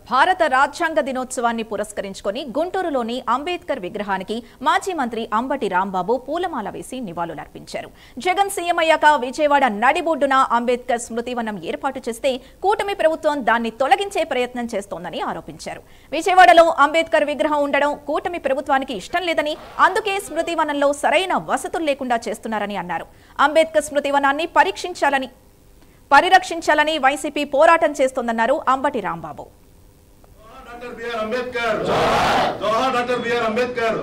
భారత రాజ్యాంగ దినోత్సవాన్ని పురస్కరించుకొని గుంటూరులోని అంబేద్కర్ విగ్రహానికి మాజీ మంత్రి అంబటి రాంబాబు పూలమాల వేసి నివాళులర్పించారు. జగన్ సీఎం అయ్యాక విజయవాడ నడిబొడ్డున అంబేద్కర్ స్మృతివనం ఏర్పాటు చేస్తే కూటమి ప్రభుత్వం దాన్ని తొలగించే ప్రయత్నం చేస్తోందని ఆరోపించారు. విజయవాడలో అంబేద్కర్ విగ్రహం ఉండడం కూటమి ప్రభుత్వానికి ఇష్టం లేదని, అందుకే స్మృతివనంలో సరైన వసతులు లేకుండా చేస్తున్నారని అన్నారు. అంబేద్కర్ స్మృతివనాన్ని పరిరక్షించాలని వైసీపీ పోరాటం చేస్తోందన్నారు అంబటి రాంబాబు. డాక్టర్ బిఆర్ అంబేద్కర్ జోహార్, డాక్టర్ బిఆర్ అంబేద్కర్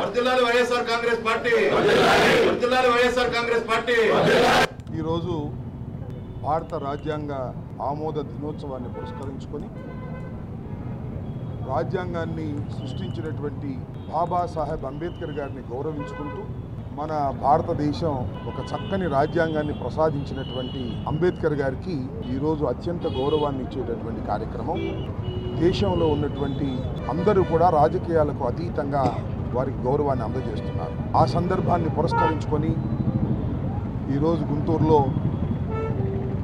వర్ధిల్లాలి వైఎస్ఆర్ కాంగ్రెస్ పార్టీ, వర్ధిల్లాలి వైఎస్ఆర్ కాంగ్రెస్ పార్టీ. ఈ రోజు భారత రాజ్యాంగ ఆమోద దినోత్సవాన్ని పురస్కరించుకొని రాజ్యాంగాన్ని సృష్టించినటువంటి బాబాసాహెబ్ అంబేద్కర్ గారిని గౌరవించుకుంటూ మన భారతదేశం ఒక చక్కని రాజ్యాంగాన్ని ప్రసాదించినటువంటి అంబేద్కర్ గారికి ఈరోజు అత్యంత గౌరవాన్ని ఇచ్చేటటువంటి కార్యక్రమం. దేశంలో ఉన్నటువంటి అందరూ కూడా రాజకీయాలకు అతీతంగా వారికి గౌరవాన్ని అందజేస్తున్నారు. ఆ సందర్భాన్ని పురస్కరించుకొని ఈరోజు గుంటూరులో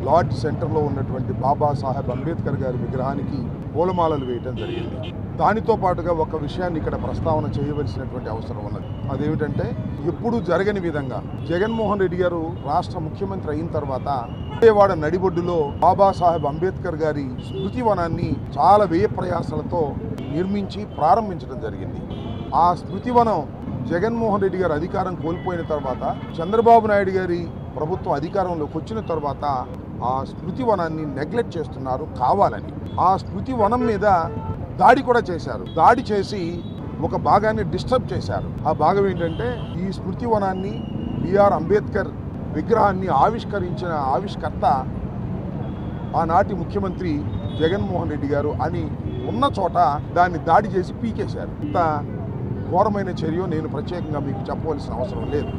లార్డ్జ్ సెంటర్లో ఉన్నటువంటి బాబాసాహెబ్ అంబేద్కర్ గారి విగ్రహానికి పూలమాలలు వేయటం జరిగింది. దానితో పాటుగా ఒక విషయాన్ని ఇక్కడ ప్రస్తావన చేయవలసినటువంటి అవసరం ఉన్నది. అదేమిటంటే, ఎప్పుడూ జరగని విధంగా జగన్మోహన్ రెడ్డి గారు రాష్ట్ర ముఖ్యమంత్రి అయిన తర్వాత విజయవాడ నడిబొడ్డులో బాబాసాహెబ్ అంబేద్కర్ గారి స్మృతివనాన్ని చాలా వ్యయ ప్రయాసాలతో నిర్మించి ప్రారంభించడం జరిగింది. ఆ స్మృతివనం జగన్మోహన్ రెడ్డి గారు అధికారం కోల్పోయిన తర్వాత చంద్రబాబు నాయుడు గారి ప్రభుత్వం అధికారంలోకి వచ్చిన తర్వాత ఆ స్మృతివనాన్ని నెగ్లెక్ట్ చేస్తున్నారు కావాలని. ఆ స్మృతివనం మీద దాడి కూడా చేశారు. దాడి చేసి ఒక భాగాన్ని డిస్టర్బ్ చేశారు. ఆ భాగం ఏంటంటే, ఈ స్మృతివనాన్ని బిఆర్ అంబేద్కర్ విగ్రహాన్ని ఆవిష్కరించిన ఆవిష్కర్త ఆనాటి ముఖ్యమంత్రి జగన్మోహన్ రెడ్డి గారు అని ఉన్న చోట దాన్ని దాడి చేసి పీకేశారు. ఇంత ఘోరమైన చర్య నేను ప్రత్యేకంగా మీకు చెప్పవలసిన అవసరం లేదు.